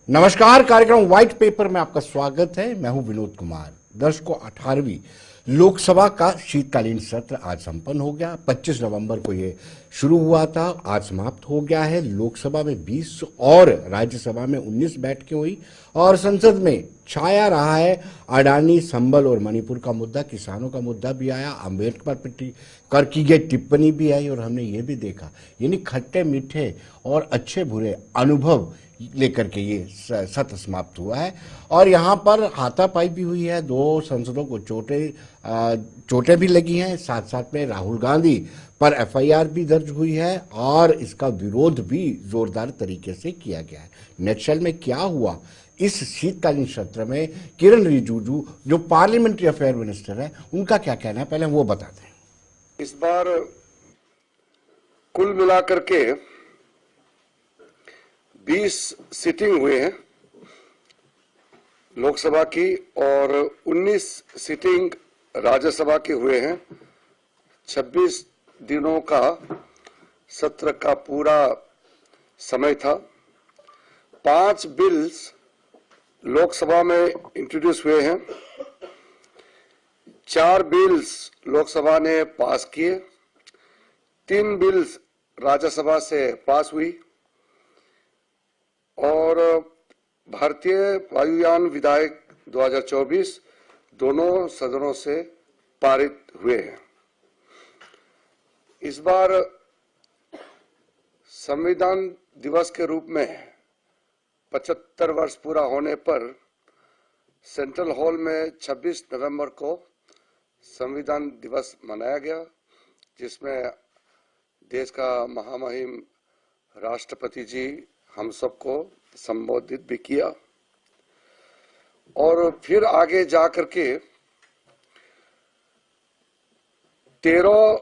नमस्कार, कार्यक्रम white paper में आपका स्वागत है। मैं हूं विनोद कुमार। दर्शकों, 18वीं लोकसभा का शीतकालीन सत्र आज संपन्न हो गया। 25 नवंबर को ये शुरू हुआ था, आज समाप्त हो गया है। लोकसभा में 20 और राज्यसभा में 19 बैठकें हुई और संसद में छाया रहा है अडानी, संबल और मणिपुर का मुद्दा। किसानों का मुद्दा भी आया, अम्बेडकर पर की गई टिप्पणी भी आई और हमने ये भी देखा, यानी खट्टे मीठे और अच्छे बुरे अनुभव लेकर के ये सत्र समाप्त हुआ है। और यहाँ पर हाथापाई भी हुई है, दो सांसदों को चोटें भी लगी हैं। साथ साथ में राहुल गांधी पर एफआईआर भी दर्ज हुई है और इसका विरोध भी जोरदार तरीके से किया गया है। नक्सल में क्या हुआ इस शीतकालीन सत्र में, किरण रिजिजू जो पार्लियामेंट्री अफेयर मिनिस्टर है, उनका क्या कहना है, पहले वो बताते हैं। इस बार कुल मिलाकर के 20 सीटिंग हुए हैं लोकसभा की और 19 सीटिंग राज्यसभा के हुए हैं। 26 दिनों का सत्र का पूरा समय था। 5 बिल्स लोकसभा में इंट्रोड्यूस हुए हैं। 4 बिल्स लोकसभा ने पास किए, 3 बिल्स राज्यसभा से पास हुई और भारतीय वायुयान विधेयक 2024 दोनों सदनों से पारित हुए हैं। इस बार संविधान दिवस के रूप में 75 वर्ष पूरा होने पर सेंट्रल हॉल में 26 नवंबर को संविधान दिवस मनाया गया, जिसमें देश का महामहिम राष्ट्रपति जी हम सबको संबोधित भी किया। और फिर आगे जाकर के 13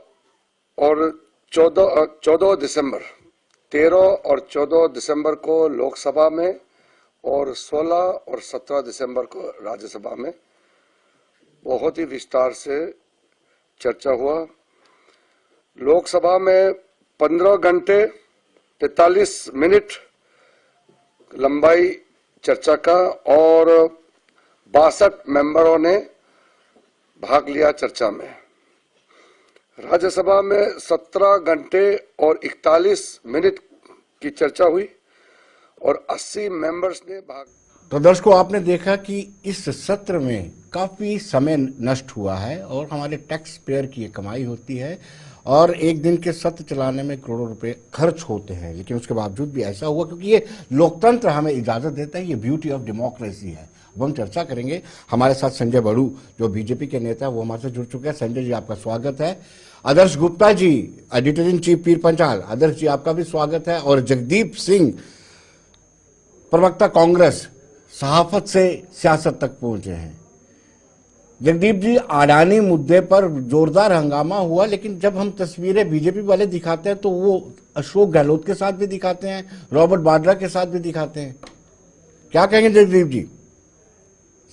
और 14 दिसंबर को लोकसभा में और 16 और 17 दिसंबर को राज्यसभा में बहुत ही विस्तार से चर्चा हुआ। लोकसभा में 15 घंटे 43 मिनट लंबाई चर्चा का और 62 मेंबरों ने भाग लिया चर्चा में। राज्यसभा में 17 घंटे और 41 मिनट की चर्चा हुई और 80 मेंबर्स ने भाग। तो दर्शकों, आपने देखा कि इस सत्र में काफी समय नष्ट हुआ है और हमारे टैक्स पेयर की ये कमाई होती है और एक दिन के सत्र चलाने में करोड़ों रुपए खर्च होते हैं, लेकिन उसके बावजूद भी ऐसा हुआ क्योंकि ये लोकतंत्र हमें इजाजत देता है। ये ब्यूटी ऑफ डेमोक्रेसी है। अब हम चर्चा करेंगे। हमारे साथ संजय बड़ू जो बीजेपी के नेता है वो हमारे से जुड़ चुके हैं। संजय जी, आपका स्वागत है। आदर्श Gupta ji, editor in chief पीर पंचाल, आदर्श जी आपका भी स्वागत है। और जगदीप सिंह, प्रवक्ता कांग्रेस, सहाफत से सियासत तक पहुंचे हैं। जगदीप जी, अडानी मुद्दे पर जोरदार हंगामा हुआ, लेकिन जब हम तस्वीरें बीजेपी वाले दिखाते हैं तो वो अशोक गहलोत के साथ भी दिखाते हैं, रॉबर्ट वाड्रा के साथ भी दिखाते हैं। क्या कहेंगे जगदीप जी?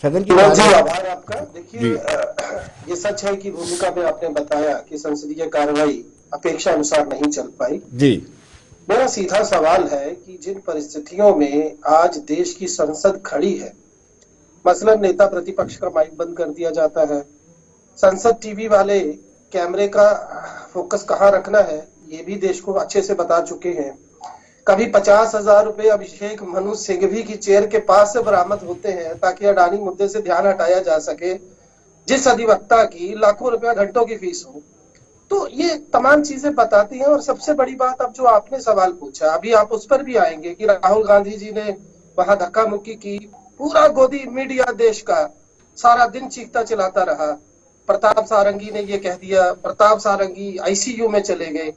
सदन की आभार आपका। देखिए, ये सच है कि भूमिका में आपने बताया कि संसदीय कार्रवाई अपेक्षा अनुसार नहीं चल पाई जी। मेरा सीधा सवाल है कि जिन परिस्थितियों में आज देश की संसद खड़ी है, मसलन नेता प्रतिपक्ष का माइक बंद कर दिया जाता है, संसद टीवी वाले कैमरे का फोकस कहाँ रखना है ये भी देश को अच्छे से बता चुके हैं। कभी 50,000 रुपए अभिषेक मनु सिंघवी की चेयर के पास से बरामद होते हैं ताकि अडानी मुद्दे से ध्यान हटाया जा सके, जिस अधिवक्ता की लाखों रुपया घंटों की फीस हो। तो ये तमाम चीजें बताती हैं। और सबसे बड़ी बात, अब जो आपने सवाल पूछा, अभी आप उस पर भी आएंगे कि राहुल गांधी जी ने वहां धक्का मुक्की की, पूरा गोदी मीडिया देश का सारा दिन चीखता चिल्लाता रहा। प्रताप सारंगी ने ये कह दिया, प्रताप सारंगी आईसीयू में चले गए।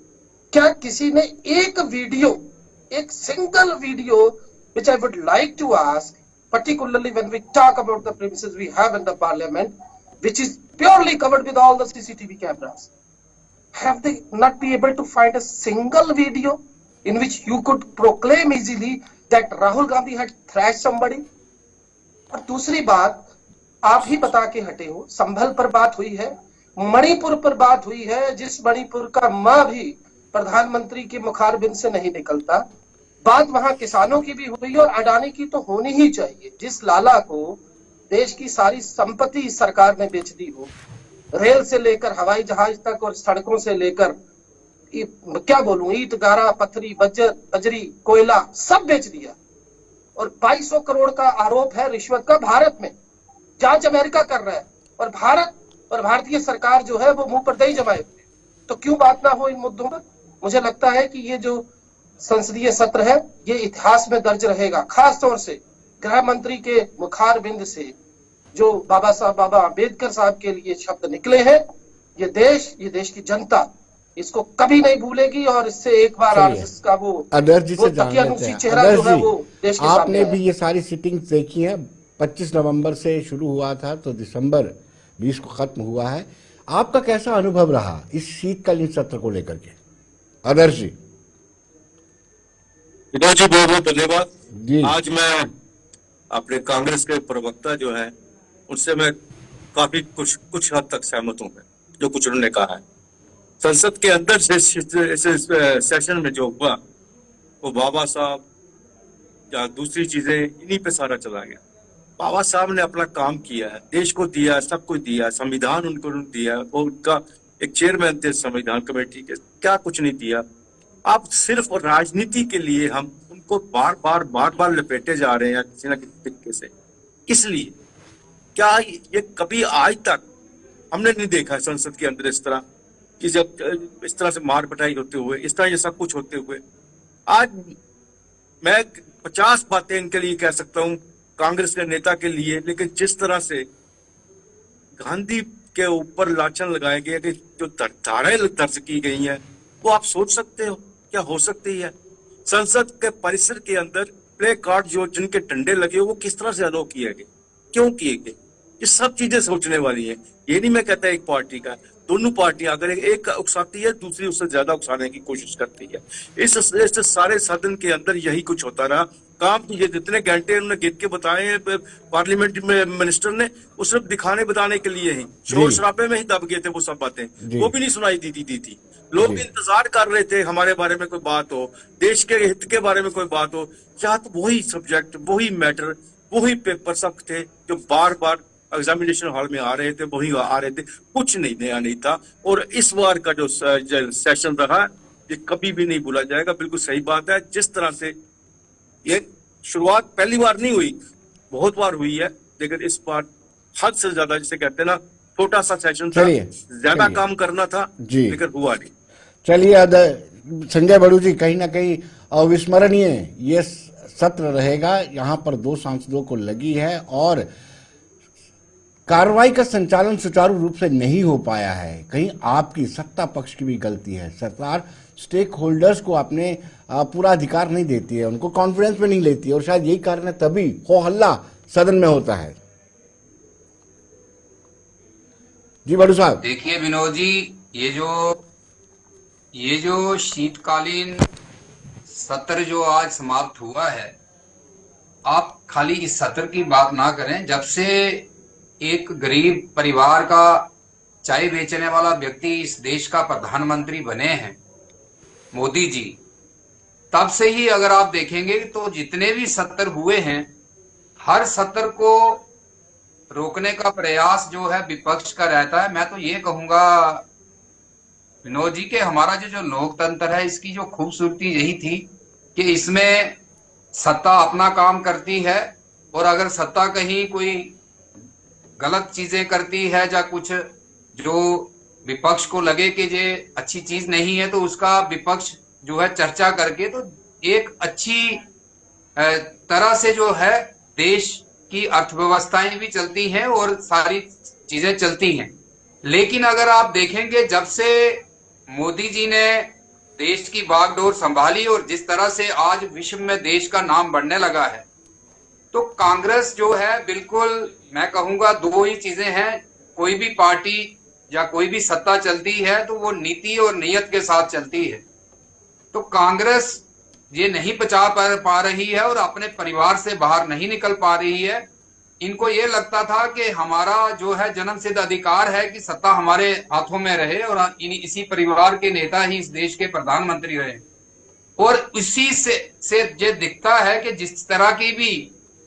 क्या किसी ने एक वीडियो, एक single video, which I would like to ask, particularly when we talk about the premises we have in the parliament, which is purely covered with all the CCTV cameras, have they not been able to find a single video in which you could proclaim easily that Rahul Gandhi had thrashed somebody? और दूसरी बात, आप ही बता के हटे हो, संभल पर बात हुई है, मणिपुर पर बात हुई है, जिस मणिपुर का मां भी प्रधानमंत्री के मुखारबिंद से नहीं निकलता, बात वहां किसानों की भी हुई और अडानी की तो होनी ही चाहिए। जिस लाला को देश की सारी संपत्ति सरकार ने बेच दी हो, रेल से लेकर हवाई जहाज तक और सड़कों से लेकर क्या बोलूं, ईंट गारा पत्थरी बजरी कोयला सब बेच दिया, और 2200 करोड़ का आरोप है रिश्वत का भारत में। जांच अमेरिका कर रहा है और भारत और भारतीय सरकार जो है वो मुंह पर दही जमाए हुए। तो क्यों बात ना हो इन मुद्दों पर। मुझे लगता है कि ये जो संसदीय सत्र है ये इतिहास में दर्ज रहेगा, खास तौर से गृह मंत्री के मुखार बिंद से जो बाबा अम्बेडकर साहब के लिए शब्द निकले हैं, ये देश की जनता इसको कभी नहीं भूलेगी। और इससे एक बार आरएसएस का वो आदर्श जी से जान लेते तकियानुसी हैं। चेहरा आदर्श जो है जी, वो देश के सामने आपने आया। भी ये सारी सिटिंग देखी है। 25 नवंबर से शुरू हुआ था तो दिसंबर 20 को खत्म हुआ है। आपका कैसा अनुभव रहा इस शीतकालीन सत्र को लेकर के? आदर्श जी। विनोद जी बहुत बहुत धन्यवाद जी। आज मैं अपने कांग्रेस के प्रवक्ता जो है उनसे मैं काफी कुछ हद तक सहमत हूँ जो कुछ उन्होंने कहा है। संसद के अंदर से सेशन में जो हुआ वो बाबा साहब या दूसरी चीजें इन्हीं पे सारा चला गया। बाबा साहब ने अपना काम किया है, देश को दिया, सब कुछ दिया, संविधान उनको दिया, वो उनका एक चेयरमैन थे संविधान कमेटी के, क्या कुछ नहीं दिया। अब सिर्फ राजनीति के लिए हम उनको बार बार लपेटे जा रहे हैं किसी न किसी तरीके से। किस लिए? क्या ये कभी आज तक हमने नहीं देखा संसद के अंदर इस तरह कि जब इस तरह से मार पिटाई होते हुए, इस तरह ये सब कुछ होते हुए। आज मैं 50 बातें इनके लिए कह सकता हूँ कांग्रेस के नेता के लिए, लेकिन जिस तरह से गांधी के ऊपर लाछन लगाए गए कि जो धाराएं दर्ज की गई हैं वो आप सोच सकते हो क्या हो सकती है। संसद के परिसर के अंदर प्ले कार्ड जो जिनके डंडे लगे वो किस तरह से अलो किए गए, क्यों किए गए, ये सब चीजें सोचने वाली हैं। ये नहीं मैं कहता एक पार्टी का, दोनों पार्टियां अगर एक उकसाती है दूसरी उससे ज्यादा उकसाने की कोशिश करती है। इस सारे सदन के अंदर यही कुछ होता रहा। काम ये जितने घंटे उन्होंने गिन के बताए हैं पार्लियामेंट में मिनिस्टर ने, वो सिर्फ दिखाने बताने के लिए ही, शोर शराबे में ही दब गए थे वो सब बातें, वो भी नहीं सुनाई दी थी। लोग इंतजार कर रहे थे हमारे बारे में कोई बात हो, देश के हित के बारे में कोई बात हो। या तो वही सब्जेक्ट, वही मैटर, वही पेपर सब थे जो बार बार एग्जामिनेशन हॉल में आ रहे थे, वही आ रहे थे, कुछ नहीं नया नहीं था। और इस बार का जो सेशन रहा ये कभी भी नहीं भूला जाएगा। बिल्कुल सही बात है, जिस तरह से ये शुरुआत पहली बार नहीं हुई, बहुत बार हुई है, लेकिन इस बार हद से ज्यादा, जिसे कहते हैं ना, छोटा सा सेशन था, ज्यादा काम करना था लेकिन हुआ नहीं। चलिए संजय बड़ू जी, कहीं ना कहीं अविस्मरणीय ये सत्र रहेगा। यहाँ पर 2 सांसदों को लगी है और कार्रवाई का संचालन सुचारू रूप से नहीं हो पाया है। कहीं आपकी सत्ता पक्ष की भी गलती है। सरकार स्टेक होल्डर्स को अपने पूरा अधिकार नहीं देती है, उनको कॉन्फिडेंस में नहीं लेती है और शायद यही कारण है तभी हो हल्ला सदन में होता है। जी बड़ू साहब। देखिए विनोद जी, ये जो शीतकालीन सत्र जो आज समाप्त हुआ है, आप खाली इस सत्र की बात ना करें। जब से एक गरीब परिवार का चाय बेचने वाला व्यक्ति इस देश का प्रधानमंत्री बने हैं मोदी जी, तब से ही अगर आप देखेंगे तो जितने भी सत्र हुए हैं, हर सत्र को रोकने का प्रयास जो है विपक्ष का रहता है। मैं तो ये कहूंगा विनोद जी के हमारा जो लोकतंत्र है, इसकी जो खूबसूरती यही थी कि इसमें सत्ता अपना काम करती है, और अगर सत्ता कहीं कोई गलत चीजें करती है या कुछ जो विपक्ष को लगे कि ये अच्छी चीज नहीं है, तो उसका विपक्ष जो है चर्चा करके तो एक अच्छी तरह से जो है देश की अर्थव्यवस्थाएं भी चलती हैं और सारी चीजें चलती हैं। लेकिन अगर आप देखेंगे जब से मोदी जी ने देश की बागडोर संभाली और जिस तरह से आज विश्व में देश का नाम बढ़ने लगा है, तो कांग्रेस जो है, बिल्कुल मैं कहूंगा 2 ही चीजें हैं। कोई भी पार्टी या कोई भी सत्ता चलती है तो वो नीति और नीयत के साथ चलती है। तो कांग्रेस ये नहीं बचा पा रही है और अपने परिवार से बाहर नहीं निकल पा रही है। इनको ये लगता था कि हमारा जो है जन्मसिद्ध अधिकार है कि सत्ता हमारे हाथों में रहे और इसी परिवार के नेता ही इस देश के प्रधानमंत्री रहे। और उसी से ये दिखता है कि जिस तरह की भी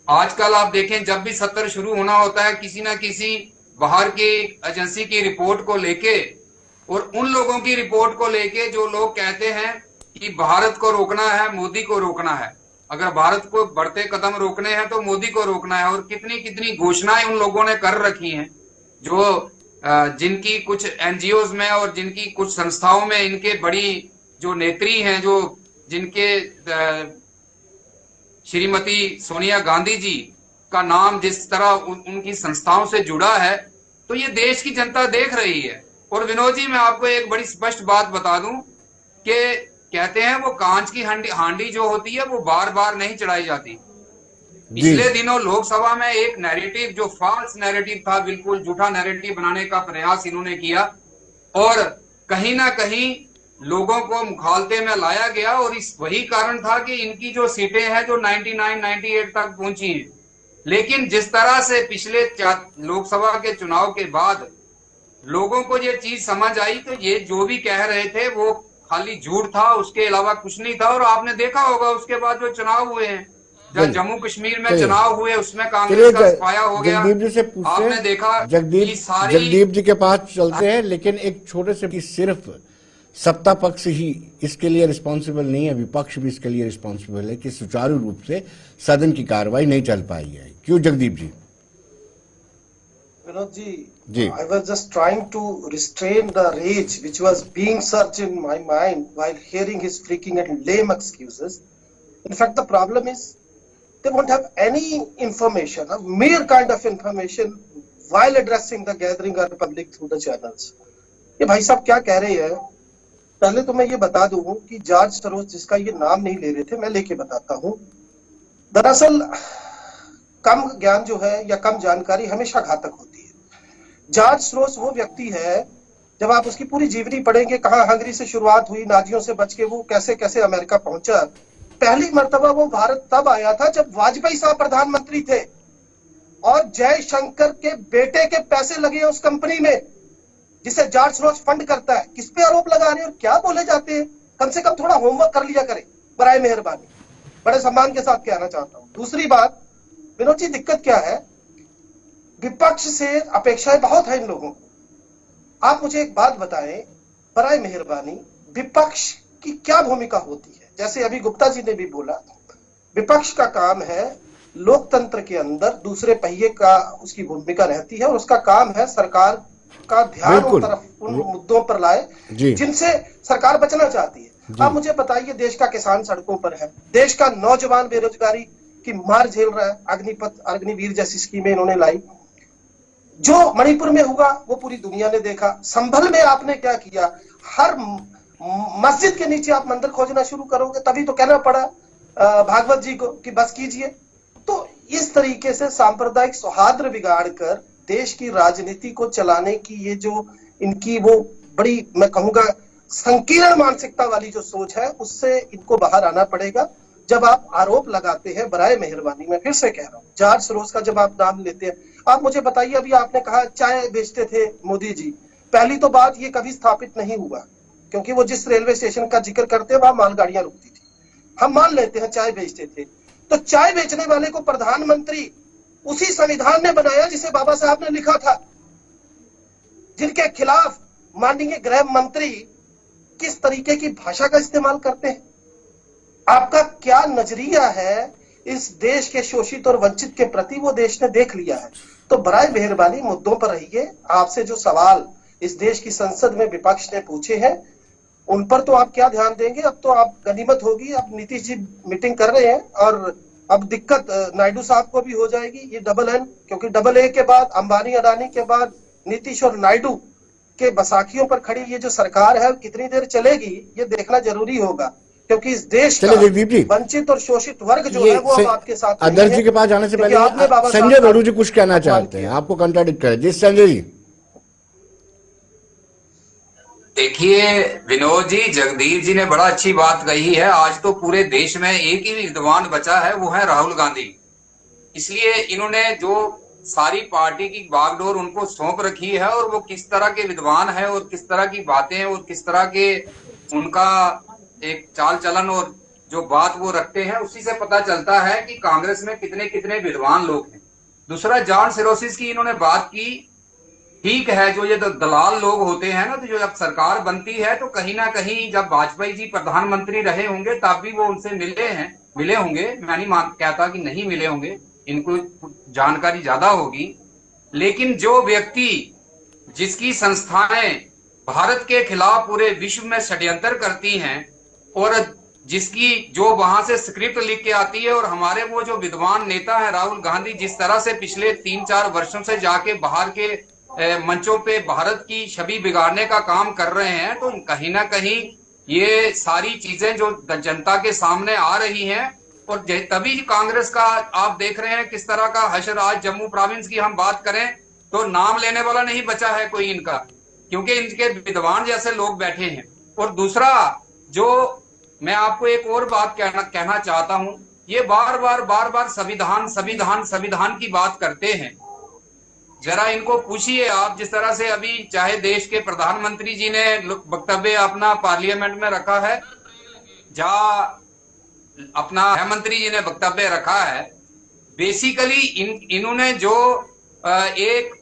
आजकल आप देखें, जब भी सत्र शुरू होना होता है किसी ना किसी बाहर की एजेंसी की रिपोर्ट को लेके और उन लोगों की रिपोर्ट को लेके जो लोग कहते हैं कि भारत को रोकना है, मोदी को रोकना है। अगर भारत को बढ़ते कदम रोकने हैं तो मोदी को रोकना है। और कितनी कितनी घोषणाएं उन लोगों ने कर रखी हैं, जो जिनकी कुछ एनजीओज में और जिनकी कुछ संस्थाओं में इनके बड़ी जो नेत्री हैं, जो जिनके श्रीमती सोनिया गांधी जी का नाम जिस तरह उनकी संस्थाओं से जुड़ा है, तो ये देश की जनता देख रही है। और विनोद जी, मैं आपको एक बड़ी स्पष्ट बात बता दूं कि कहते हैं वो कांच की हांडी जो होती है वो बार बार नहीं चढ़ाई जाती। पिछले दिनों लोकसभा में एक नैरेटिव जो फॉल्स नैरेटिव था, बिल्कुल झूठा नैरेटिव बनाने का प्रयास इन्होंने किया और कहीं ना कहीं लोगों को मुखालते में लाया गया। और इस वही कारण था कि इनकी जो सीटें हैं जो 99-98 तक पहुंची हैं। लेकिन जिस तरह से पिछले लोकसभा के चुनाव के बाद लोगों को ये चीज समझ आई, तो ये जो भी कह रहे थे वो खाली झूठ था, उसके अलावा कुछ नहीं था। और आपने देखा होगा उसके बाद जो चुनाव हुए हैं, जब जम्मू कश्मीर में चुनाव हुए उसमें कांग्रेस का सफाया हो गया। जगदीप जी से पूछते हैं, आपने देखा जगदीप जी के पास चलते हैं, लेकिन एक छोटे से कि सिर्फ सत्ता पक्ष ही इसके लिए रिस्पॉन्सिबल नहीं है, विपक्ष भी इसके लिए रिस्पॉन्सिबल है कि सुचारू रूप से सदन की कार्रवाई नहीं चल पाई है। क्यों जगदीप जी? Vinod ji, I was just trying to restrain the rage which was being surged in my mind while hearing his freaking and lame excuses. In fact, the problem is they won't have any information, a mere kind of information while addressing the gathering or the public through the channels. ये भाई साहब क्या कह रहे हैं? पहले तो मैं ये बता दूं कि जॉर्ज सरोज, जिसका ये नाम नहीं ले रहे थे, मैं लेके बताता हूं। दरअसल कम ज्ञान जो है या कम जानकारी हमेशा घातक होती है। जॉर्ज सरोज वो व्यक्ति है, जब आप उसकी पूरी जीवनी पढ़ेंगे, कहां हंगरी से शुरुआत हुई, नाजियों से बच के वो कैसे कैसे अमेरिका पहुंचा। पहली मर्तबा वो भारत तब आया था जब वाजपेयी साहब प्रधानमंत्री थे और जयशंकर के बेटे के पैसे लगे उस कंपनी में जिसे जॉर्ज सरोज फंड करता है। किस पे आरोप लगा रहे हैं और क्या बोले जाते हैं? कम से कम थोड़ा होमवर्क कर लिया करें, बराए मेहरबानी। बड़े सम्मान के साथ कहना चाहता हूं। दूसरी बात, विनोद जी, दिक्कत क्या है? विपक्ष से अपेक्षाएं बहुत है इन लोगों को। आप मुझे एक बात बताएं, बराए मेहरबानी, विपक्ष की क्या भूमिका होती है? जैसे अभी गुप्ता जी ने भी बोला, विपक्ष का काम है लोकतंत्र के अंदर दूसरे पहिए का उसकी भूमिका रहती है और उसका काम है सरकार का ध्यान उन मुद्दों पर लाए जिनसे सरकार बचना चाहती है। आप मुझे बताइए, देश का किसान सड़कों पर है, देश का नौजवान बेरोजगारी की मार झेल रहा है, अग्निपथ, अग्निवीर जैसी स्कीमें इन्होंने लाई। जो मणिपुर में हुआ वो पूरी दुनिया ने देखा। संभल में आपने क्या किया? हर मस्जिद के नीचे आप मंदिर खोजना शुरू करोगे, तभी तो कहना पड़ा भागवत जी को कि बस कीजिए। तो इस तरीके से सांप्रदायिक सौहार्द बिगाड़ कर देश की राजनीति को चलाने की ये जो इनकी वो बड़ी, मैं कहूंगा, संकीर्ण मानसिकता वाली जो सोच है, उससे इनको बाहर आना पड़ेगा। जब आप आरोप लगाते हैं, बराए मेहरबानी, मैं फिर से कह रहा हूं, जॉर्ज सरोज का जब आप नाम लेते हैं, आप मुझे बताइए, अभी आपने कहा चाय बेचते थे मोदी जी। पहली तो बात, ये कभी स्थापित नहीं हुआ, क्योंकि वो जिस रेलवे स्टेशन का जिक्र करते हैं वहां मालगाड़ियां रुकती थी। हम मान लेते हैं चाय बेचते थे, तो चाय बेचने वाले को प्रधानमंत्री उसी संविधान ने बनाया जिसे बाबा साहब ने लिखा था, जिनके खिलाफ माननीय गृह मंत्री किस तरीके की भाषा का इस्तेमाल करते हैं। आपका क्या नजरिया है इस देश के शोषित और वंचित के प्रति, वो देश ने देख लिया है। तो बराए मेहरबानी मुद्दों पर रहिए। आपसे जो सवाल इस देश की संसद में विपक्ष ने पूछे हैं, उन पर तो आप क्या ध्यान देंगे? अब तो आप गनीमत होगी, अब नीतीश जी मीटिंग कर रहे हैं और अब दिक्कत नायडू साहब को भी हो जाएगी, ये डबल एन, क्योंकि डबल ए के बाद, अंबानी अडानी के बाद, नीतीश और नायडू के बसाखियों पर खड़ी ये जो सरकार है कितनी देर चलेगी, ये देखना जरूरी होगा, क्योंकि इस देश का वंचित और शोषित वर्ग जो है वो अब आपके साथ। अध्यक्ष जी के पास जाने से पहले संजय बड़ू जी कुछ कहना चाहते हैं, आपको कंट्राडिक्ट करें। जी संजय जी। देखिए विनोद जी, जगदीप जी ने बड़ा अच्छी बात कही है। आज तो पूरे देश में एक ही विद्वान बचा है, वो है राहुल गांधी। इसलिए इन्होंने जो सारी पार्टी की बागडोर उनको सौंप रखी है, और वो किस तरह के विद्वान है और किस तरह की बातें और किस तरह के उनका एक चाल चलन और जो बात वो रखते हैं उसी से पता चलता है कि कांग्रेस में कितने कितने विद्वान लोग हैं। दूसरा, जॉन सिरोसिस की इन्होंने बात की, ठीक है, जो ये दलाल लोग होते हैं ना, तो जो जब सरकार बनती है तो कहीं ना कहीं जब वाजपेयी जी प्रधानमंत्री रहे होंगे तब भी वो उनसे मिले होंगे। मैं नहीं कहता कि नहीं मिले होंगे, इनको जानकारी ज्यादा होगी। लेकिन जो व्यक्ति जिसकी संस्थाएं भारत के खिलाफ पूरे विश्व में षड्यंत्र करती हैं और जिसकी जो वहां से स्क्रिप्ट लिख के आती है, और हमारे वो जो विद्वान नेता है राहुल गांधी जिस तरह से पिछले 3-4 वर्षों से जाके बाहर के मंचों पे भारत की छवि बिगाड़ने का काम कर रहे हैं, तो कहीं ना कहीं ये सारी चीजें जो जनता के सामने आ रही हैं, और तभी कांग्रेस का आप देख रहे हैं किस तरह का हशर। आज जम्मू प्रोविंस की हम बात करें तो नाम लेने वाला नहीं बचा है कोई इनका, क्योंकि इनके विद्वान जैसे लोग बैठे हैं। और दूसरा, जो मैं आपको एक और बात कहना चाहता हूं, ये बार बार संविधान की बात करते हैं। जरा इनको पूछिए आप, जिस तरह से अभी चाहे देश के प्रधानमंत्री जी ने वक्तव्य अपना पार्लियामेंट में रखा है, जहां अपना गृह मंत्री जी ने वक्तव्य रखा है, बेसिकली इन्होंने जो एक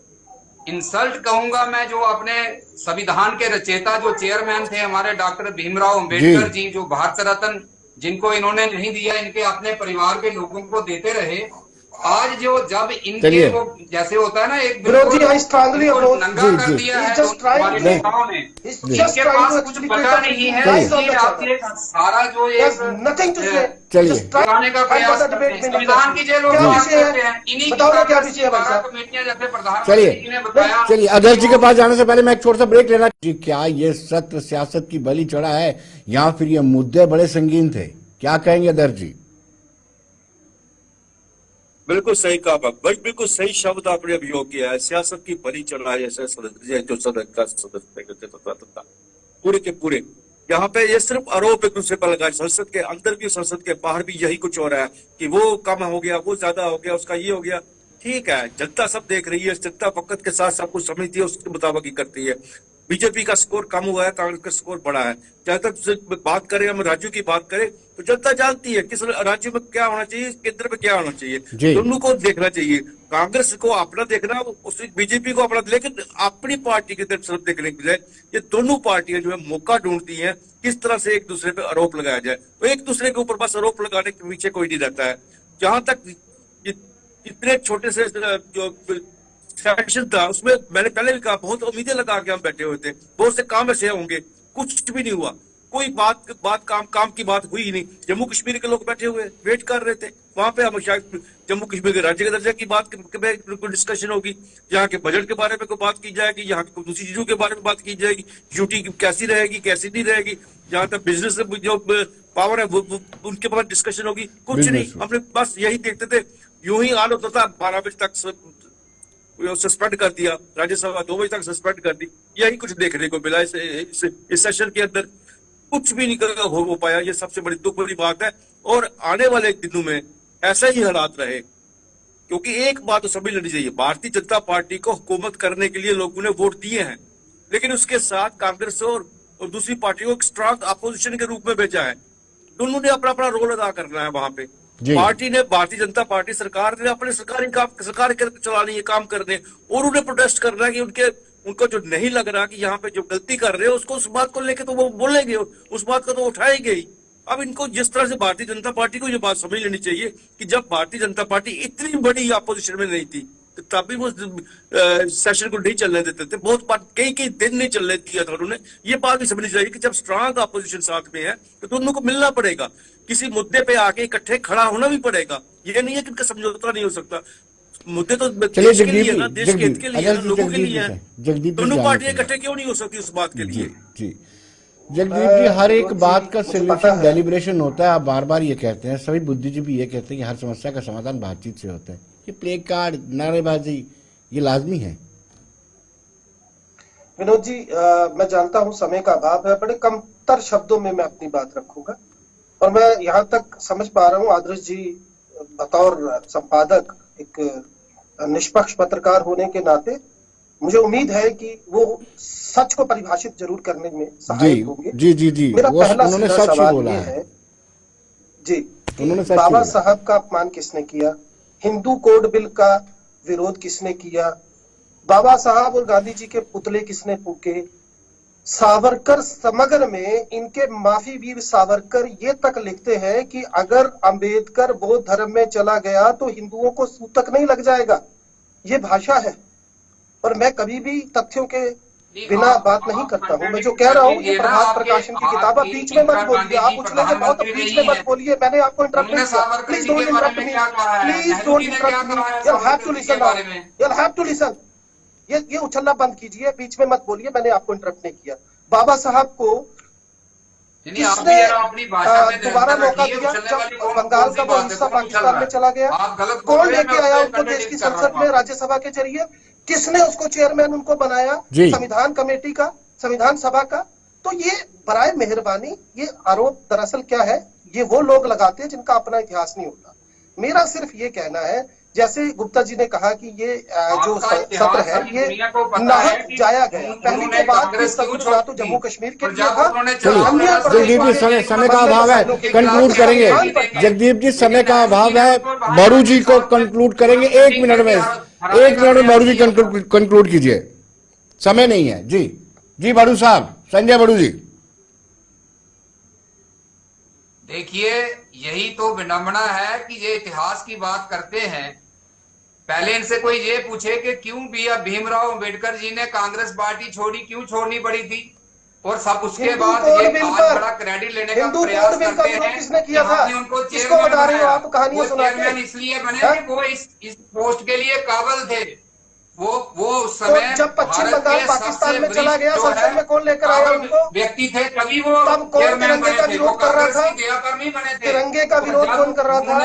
इंसल्ट कहूंगा मैं, जो अपने संविधान के रचयिता जो चेयरमैन थे हमारे डॉक्टर भीमराव अंबेडकर जी, जो भारत रत्न जिनको इन्होंने नहीं दिया, इनके अपने परिवार के लोगों को देते रहे, आज जो जब इनके वो जैसे होता है ना, एक नंगा कर दिया है हमारे नेताओं ने, इनके पास कुछ बचा नहीं है, इसलिए आपके सारा जो एक चलाने का प्रयास करते हैं, संविधान की जो लोग बात करते हैं, इन्हीं कमेटियां जैसे प्रधानमंत्री जी ने बताया। चलिए अध्यक्ष जी के पास जाने से पहले मैं एक छोटा सा ब्रेक लेना जी। क्या ये सत्र सियासत की बलि चढ़ा है या फिर ये मुद्दे बड़े संगीन थे? क्या कहेंगे अध्यक्ष जी? बिल्कुल सही कहा, बिल्कुल सही शब्द आपने अभियोग किया है। सियासत की बलि चढ़ा है ऐसे जो सदस्य पूरे के पूरे। यहाँ पे ये सिर्फ आरोप एक दूसरे पर लगा, संसद के अंदर भी संसद के बाहर भी यही कुछ हो रहा है कि वो कम हो गया, वो ज्यादा हो गया, उसका ये हो गया। ठीक है, जनता सब देख रही है, जनता वक्त के साथ सब कुछ समझती है, उसके मुताबिक ही करती है। बीजेपी का स्कोर कम हुआ है, कांग्रेस का स्कोर बढ़ा है। जहां तक बात करें, हम राज्यों की बात करें तो जनता जानती है किस राज्य में क्या होना चाहिए, केंद्र में क्या होना चाहिए, दोनों को देखना चाहिए। कांग्रेस को अपना देखना, उस बीजेपी को अपना, लेकिन अपनी पार्टी की तरफ देखने के लिए ये दोनों पार्टियां जो है मौका ढूंढती हैं किस तरह से एक दूसरे पे आरोप लगाया जाए। तो एक दूसरे के ऊपर बस आरोप लगाने के पीछे कोई नहीं रहता है। जहां तक इतने छोटे से जो सेशन था, उसमें मैंने पहले भी कहा, बहुत उम्मीदें लगा के हम बैठे हुए थे, बहुत से काम ऐसे होंगे, कुछ भी नहीं हुआ। कोई काम की बात हुई ही नहीं। जम्मू कश्मीर के लोग बैठे हुए वेट कर रहे थे, वहां पे हम शायद जम्मू कश्मीर के राज्य के दर्जे की बात बिल्कुल डिस्कशन होगी, यहाँ के बजट के बारे में कोई बात की जाएगी, यहाँ की दूसरी चीजों के बारे में बात की जाएगी, ड्यूटी कैसी रहेगी कैसी नहीं रहेगी, जहां तक बिजनेस जो पावर है वो उनके बारे में डिस्कशन होगी। कुछ नहीं, हमने बस यही देखते थे। यूं ही हाल होता था, 12 बजे तक सस्पेंड कर दिया, राज्यसभा 2 बजे तक सस्पेंड कर दी, यही कुछ देखने को मिला इस सेशन के अंदर। कुछ भी नहीं हो पाया, ये सबसे बड़ी दुख भरी बात है। और आने वाले दिनों में ऐसा ही हालात रहे, क्योंकि एक बात तो समझ लेनी चाहिए, भारतीय जनता पार्टी को हुकूमत करने के लिए लोगों ने वोट दिए हैं, लेकिन उसके साथ कांग्रेस और दूसरी पार्टियों को एक स्ट्रांग अपोजिशन के रूप में भेजा है। दोनों ने अपना अपना रोल अदा करना है वहां पे। पार्टी ने, भारतीय जनता पार्टी सरकार ने अपने सरकार चलानी है, काम करने, और उन्हें प्रोटेस्ट करना है कि उनको जो नहीं लग रहा कि यहाँ पे जो गलती कर रहे हो उसको, उस बात को लेके तो वो बोलेंगे, उस बात को तो उठाएंगे ही। अब इनको जिस तरह से भारतीय जनता पार्टी को ये बात समझ लेनी चाहिए कि जब भारतीय जनता पार्टी इतनी बड़ी अपोजिशन में नहीं थी तो तभी वो सेशन को नहीं चलने देते थे, बहुत बार कई दिन नहीं चलने दिया था उन्होंने। ये बात भी समझनी चाहिए कि जब स्ट्रांग अपोजिशन साथ में है तो दोनों को मिलना पड़ेगा, किसी मुद्दे पे आके इकट्ठे खड़ा होना भी पड़ेगा। ये नहीं है कि उनका समझौता नहीं हो सकता। मुद्दे तो देश के लिए ना, देश के हित के लिए, लोगों के लिए है। दोनों पार्टियां इकट्ठे क्यों नहीं हो सकती उस बात के लिए? जी जगदीप जी, हर एक बात का सोल्यूशन डेलिब्रेशन होता है। आप बार बार ये कहते हैं, सभी बुद्धिजीवी ये कहते हैं कि हर समस्या का समाधान बातचीत से होता है। ये प्ले कार्ड, नारेबाजी, ये लाजमी है। विनोद जी, मैं जानता हूं समय का अभाव है, बड़े कमतर शब्दों में मैं अपनी बात रखूंगा। और मैं यहाँ तक समझ पा रहा हूँ, आदर्श जी बतौर संपादक, एक निष्पक्ष पत्रकार होने के नाते मुझे उम्मीद है कि वो सच को परिभाषित जरूर करने में सहायक होंगे। जी मेरा पहला उन्होंने सीधा सच ही सवाल बोला ये है जी, उन्होंने सच ही बाबा बोला। साहब का अपमान किसने किया, हिंदू कोड बिल का विरोध किसने किया, बाबा साहब और गांधी जी के पुतले किसने फूके, सावरकर समग्र में इनके माफी वीर सावरकर ये तक लिखते हैं कि अगर अंबेडकर बौद्ध धर्म में चला गया तो हिंदुओं को सूतक नहीं लग जाएगा। ये भाषा है और मैं कभी भी तथ्यों के बिना बात नहीं करता हूं। मैं जो कह रहा हूं ये प्रभात प्रकाशन की किताब। आप बीच में मत बोलिए, आप उछलेंगे बहुत, तो बीच में मत बोलिए। मैंने आपको इंटरप्ट नहीं किया, please don't interrupt me, please don't interrupt me, you have to listen now, you have to listen. ये उछलना बंद कीजिए, बीच में मत बोलिए, मैंने आपको इंटरप्ट नहीं किया। बाबा साहब को किसने दोबारा मौका दिया जब बंगाल का वो हिस्सा पाकिस्तान में चला गया? कौन लेके आया उनको देश की संसद में राज्यसभा के जरिए? किसने उसको चेयरमैन उनको बनाया संविधान कमेटी का, संविधान सभा का? तो ये बराए मेहरबानी, ये आरोप दरअसल क्या है, ये वो लोग लगाते हैं जिनका अपना इतिहास नहीं होता। मेरा सिर्फ ये कहना है, जैसे गुप्ता जी ने कहा कि ये जो सत्र है ये नाहक जाया गया। पहली तो बात इस सत्र ना तो जम्मू कश्मीर के लिए था। जगदीप जी समय का अभाव है, कंक्लूड करेंगे। जगदीप जी समय का अभाव है, बड़ू जी को कंक्लूड करेंगे 1 मिनट में, 1 मिनट में बड़ू जी कंक्लूड कीजिए, समय नहीं है। जी बड़ू साहब, संजय बड़ू जी। देखिए, यही तो विडंबना है कि ये इतिहास की बात करते हैं। पहले इनसे कोई ये पूछे कि क्यों भीमराव अंबेडकर जी ने कांग्रेस पार्टी छोड़ी, क्यों छोड़नी पड़ी थी, और सब उसके बाद ये आज बड़ा क्रेडिट लेने का प्रयास करते हैं। किसने किया था? उनको किसको बता रहे हो आप? कहानियां सुनाते हैं। इसलिए बने कि वो इस पोस्ट के लिए काबिल थे। वो उस समय तो जब पश्चिम बंगाल पाकिस्तान में चला गया, संसद में कौन लेकर आया उनको? व्यक्ति थे, तभी वो तब कौन तिरंगे का विरोध कर रहा था? तिरंगे का विरोध कौन कर रहा था?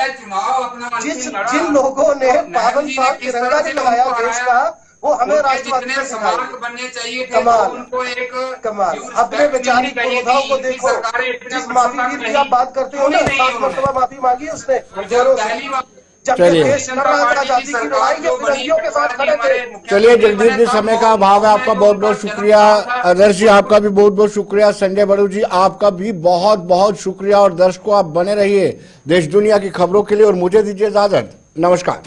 जिन लोगों ने 52 साल तिरंगा नहीं लगाया देश का, वो हमें राष्ट्रवादी बनने चाहिए। कमाल अपने वैचारिक पुरोधाओं को देखो। जिस माफी वीर की आप बात करते हो ना, 7 मरतबा माफी मांगी उसने जोरों से। चलिए जगदीप जी, समय का अभाव है, आपका बहुत बहुत शुक्रिया। आदर्श जी आपका भी बहुत बहुत शुक्रिया। संजय बड़ू जी आपका भी बहुत बहुत शुक्रिया। और दर्शकों, आप बने रहिए देश दुनिया की खबरों के लिए और मुझे दीजिए इजाजत। नमस्कार।